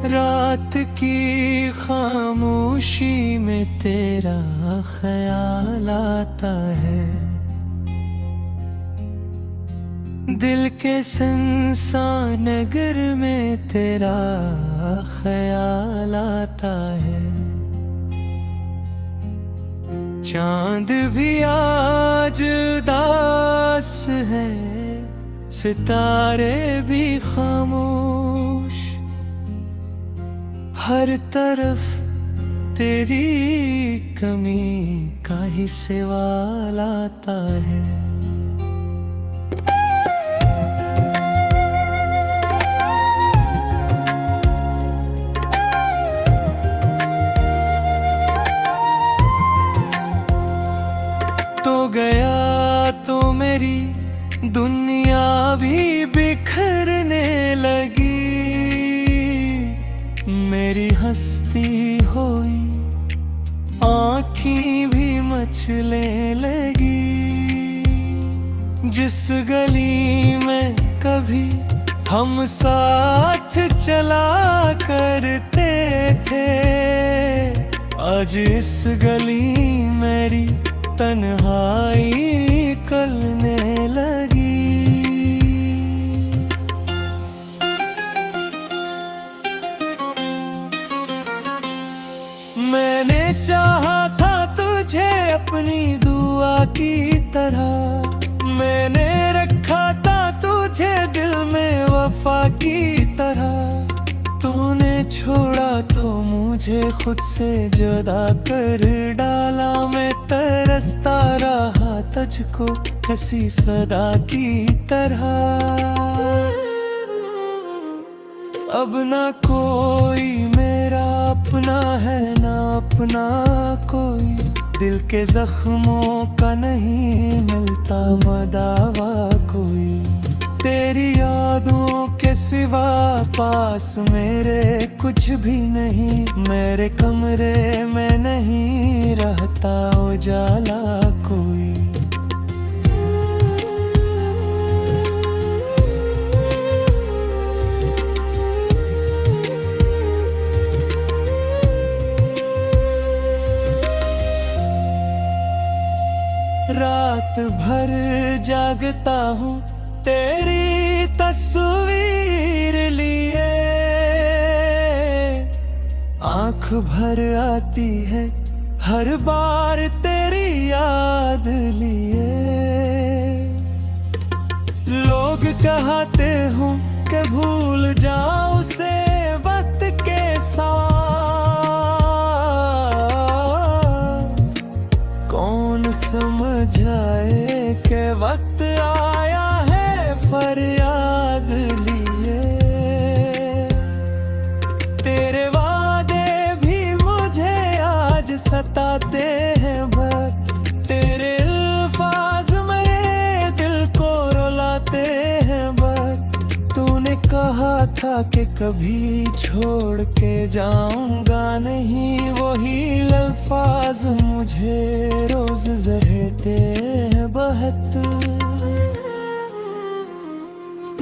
रात की खामोशी में तेरा ख्याल आता है, दिल के सुनसान नगर में तेरा ख्याल आता है। चांद भी आज उदास है, सितारे भी खामोश, हर तरफ तेरी कमी का ही सवाल आता है। तो गया तो मेरी दुनिया भी बिखरने लगी, मेरी हस्ती हुई आँखें भी मचलने लगी। जिस गली में कभी हम साथ चला करते थे, आज इस गली मेरी तन्हाई कलने लगी। मैंने चाहा था तुझे अपनी दुआ की तरह, मैंने रखा था तुझे दिल में वफा की तरह। तूने छोड़ा तो मुझे खुद से जुदा कर डाला, मैं तरसता रहा तुझको किसी सदा की तरह। अब ना कोई मेरा अपना है, ना अपना कोई, दिल के जख्मों का नहीं मिलता मदावा कोई। तेरी यादों के सिवा पास मेरे कुछ भी नहीं, मेरे कमरे में नहीं रहता उजाला कोई। रात भर जागता हूँ तेरी तस्वीर लिए, आँख भर आती है हर बार तेरी याद लिए। लोग कहते हो कि भूल जाओ उसे वक्त के साथ, कौन समझाए कि वक्त आया है फरियाद लिए। तेरे वादे भी मुझे आज सताते हैं बस, तेरे अल्फाज मेरे दिल को रुलाते हैं बस। तूने कहा था कि कभी छोड़ के जाऊंगा नहीं, वही अल्फाज मुझे रोज जहते हैं बहत।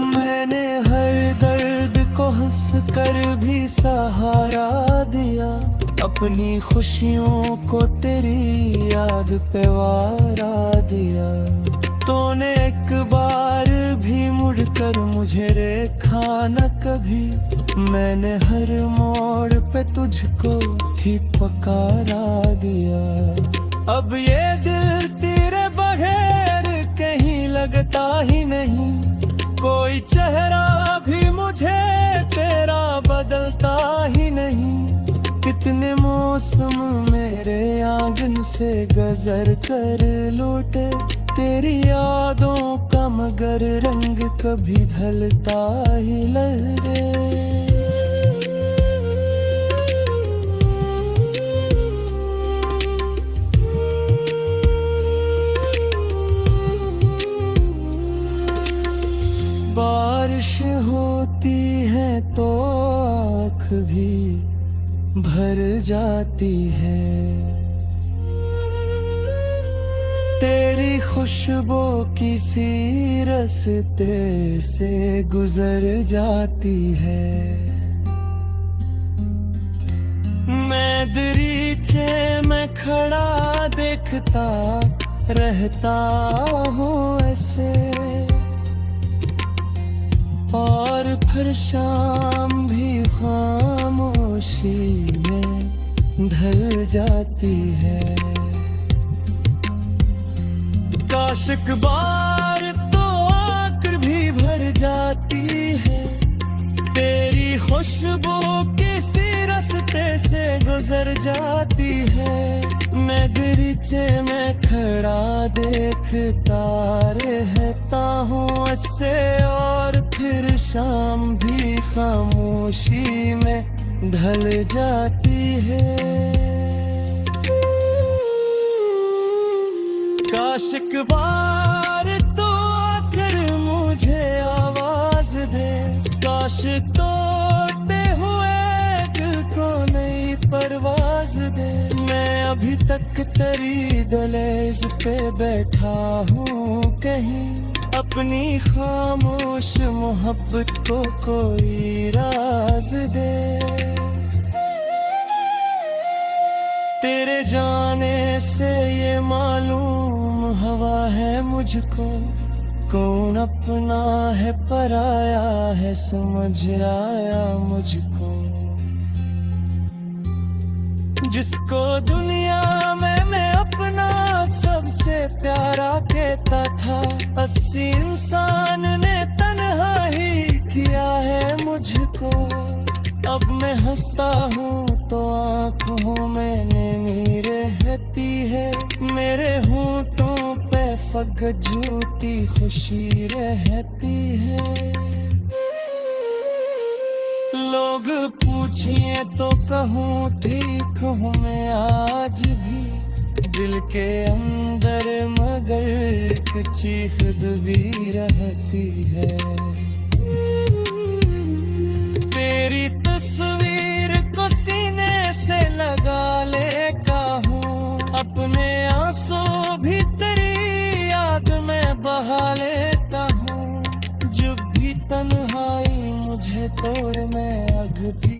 मैंने हर दर्द को हंस कर भी सहारा दिया, अपनी खुशियों को तेरी याद पे वारा दिया। तूने एक बार भी मुड़कर मुझे देखा न कभी, मैंने हर मोड़ पे तुझको ही पुकारा दिया। अब ये दिल तेरे बगैर कहीं लगता ही नहीं, कोई चेहरा भी मुझे तेरा बदलता ही नहीं। कितने मौसम मेरे आंगन से गुजर कर लौटे, तेरी यादों का मगर रंग कभी ढलता ही लहरे। बारिश होती है तो आँख भी भर जाती है, तेरी खुशबू किसी रास्ते से गुजर जाती है। मैं दरीचे में खड़ा देखता रहता हूँ ऐसे, और फिर शाम भी खामोशी में ढल जाती है। काश एक बार तो आँख भी भर जाती है, तेरी खुशबू किसी रास्ते से गुजर जाती है। मैं दरीचे में खड़ा देखता रहता हूँ ऐसे, और फिर शाम भी खामोशी में ढल जाती है। काश एक बार तो आकर मुझे आवाज दे, काश टूटे हुए दिल को नई परवाज दे। मैं अभी तक तेरी दहलीज पे बैठा हूँ कहीं, अपनी खामोश मोहब्बत को कोई राज दे। तेरे जाने से ये मालूम हवा है मुझको, कौन अपना है पराया है समझ आया मुझको। जिसको दुनिया में मैं अपना सबसे प्यारा कहता था, 80 इंसान ने तन्हा ही किया है मुझको। अब मैं हंसता हूँ तो आँखों में नमी रहती है, मेरे होंठों पे फकत झूठी खुशी रहती है। लोग पूछिए तो कहूँ ठीक हूँ मैं आज भी, दिल के अंदर मगर एक चीख दबी रहती है। तेरी तस्वीर को सीने से लगा लेता हूँ, अपने आंसू भी तेरी याद में बहा लेता हूँ। जब भी तन्हाई मुझे तोड़ मैं अग भी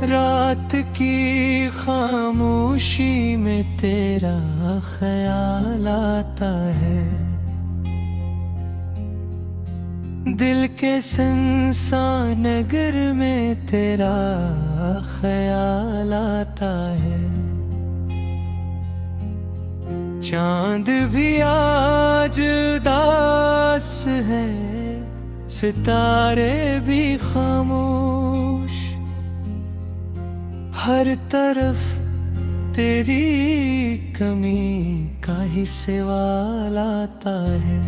रात की खामोशी में तेरा ख्याल आता है, दिल के सुनसान नगर में तेरा ख्याल आता है। चांद भी आज उदास है, सितारे भी खामोश, हर तरफ तेरी कमी का ही सवाल आता है।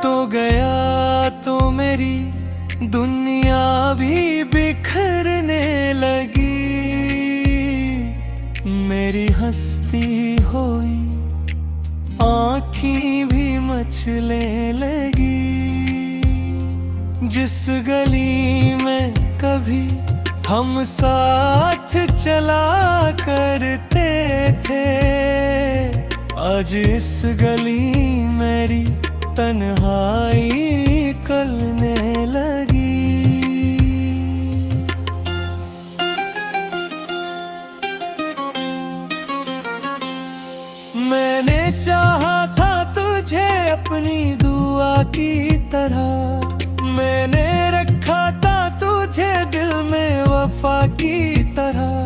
तो गया तो मेरी दुनिया भी बिखरने लगी, मेरी हस्ती हुई आँखें भी मचलने लगी। जिस गली में कभी हम साथ चला करते थे, आज इस गली मेरी तन्हाई कलने लगी। मैंने चाहा था तुझे अपनी दुआ की तरह, मैंने रखा था तुझे दिल में वफा की तरह।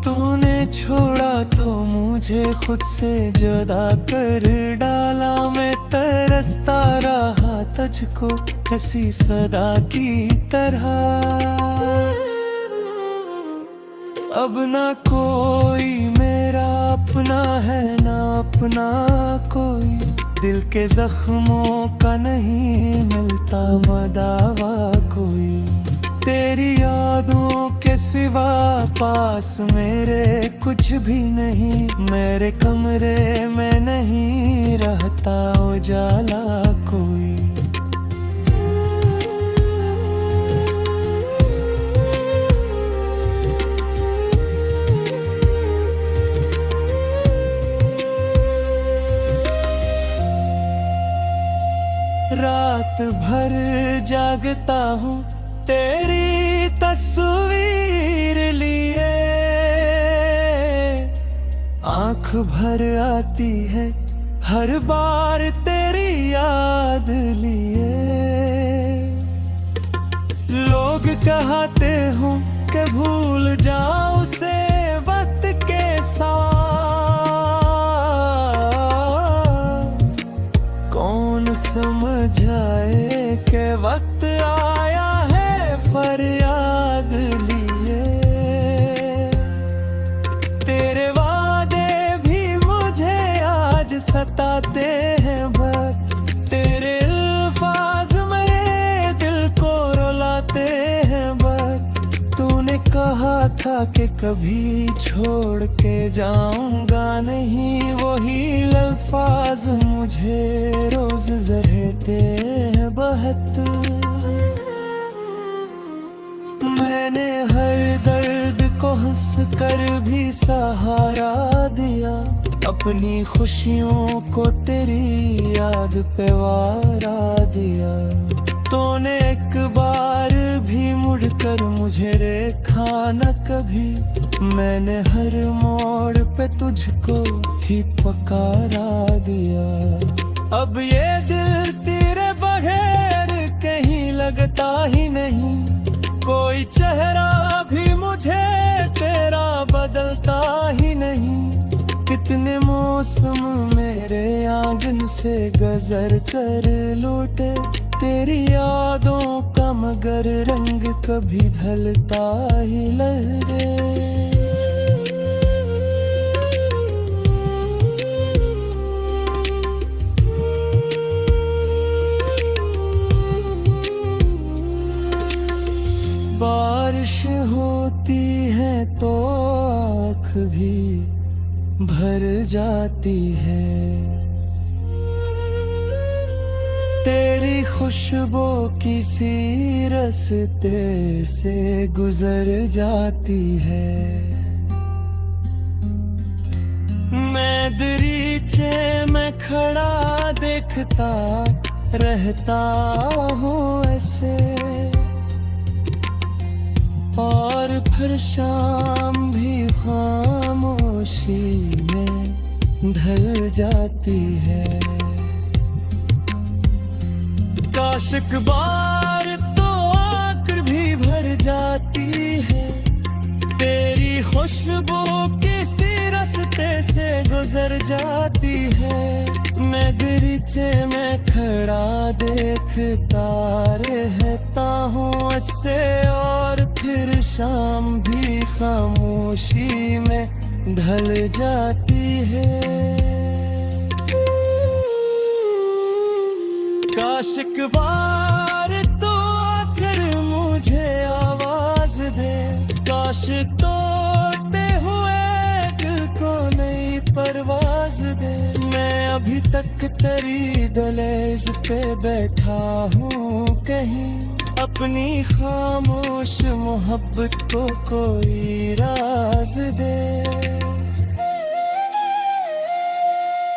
तूने छोड़ा तो मुझे खुद से जुदा कर डाला, मैं तरसता रहा तुझको किसी सदा की तरह। अब ना कोई मेरा अपना है ना अपना कोई, दिल के जख्मों का नहीं मिलता मदावा कोई। तेरी यादों के सिवा पास मेरे कुछ भी नहीं, मेरे कमरे में नहीं रहता उजाला कोई। रात भर जागता हूँ तेरी तस्वीर लिए, आँख भर आती है हर बार तेरी याद लिए। लोग कहते हो कि भूल जाओ उसे वक्त के साथ, कौन समझाए कि वक्त आया है फरियाद लिए। तेरे वादे भी मुझे आज सताते हैं बस, तेरे अल्फाज मेरे दिल को रुलाते हैं बस। तूने कहा था कि कभी छोड़ के जाऊंगा नहीं, वही अल्फाज मुझे रोज जहते हैं बहत। मैंने हर दर्द को हंस कर भी सहारा दिया, अपनी खुशियों को तेरी याद पे वारा दिया। तूने एक बार भी मुड़कर मुझे देखा न कभी, मैंने हर मोड़ पे तुझको ही पकारा दिया। अब ये दिल तेरे बगैर कहीं लगता ही नहीं, कोई चेहरा भी मुझे तेरा बदलता ही नहीं। कितने मौसम मेरे आंगन से गुजर कर लौटे, तेरी यादों का मगर रंग कभी ढलता ही लहरे। बारिश होती है तो आँख भी भर जाती है, तेरी खुशबू किसी रास्ते से गुजर जाती है। मैं दरीचे में खड़ा देखता रहता हूँ ऐसे, और फिर शाम भी खामोशी में ढल जाती है। काश एक बार तो आकर भी भर जाती है, तेरी खुशबू किसी रास्ते से गुजर जाती है। मैं दरीचे में खड़ा देखता रहता हूँ ऐसे, और फिर शाम भी खामोशी में ढल जाती है। काश एक बार तो आकर मुझे आवाज दे, काश तोड़ते हुए दिल को नई परवाज दे। मैं अभी तक तेरी दहलीज पे बैठा हूँ कहीं, अपनी खामोश मोहब्बत को कोई राज दे।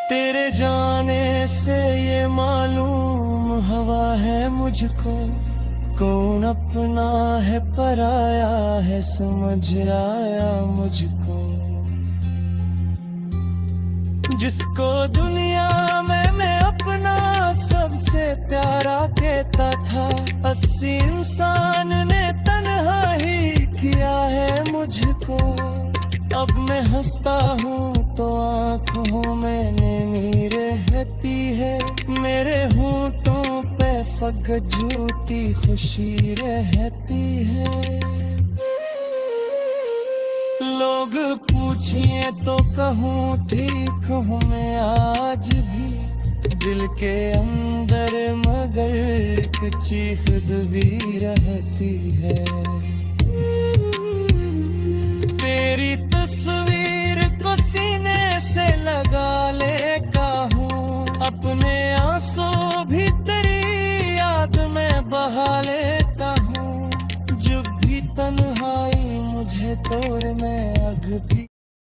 तेरे जाने से ये मालूम हवा है मुझको, कौन अपना है पराया है समझ आया मुझको। जिसको दुनिया में मैं अपना सबसे प्यारा कहता था, 80 इंसान ने तन्हा ही किया है मुझको। अब मैं हंसता हूँ तो आँखों में नमी रहती है, मेरे होंठों पे फकत झूठी खुशी रहती है। लोग पूछिए तो कहूँ ठीक हूँ मैं आज भी, दिल के अंदर मगर एक चीख दबी रहती है। तेरी तस्वीर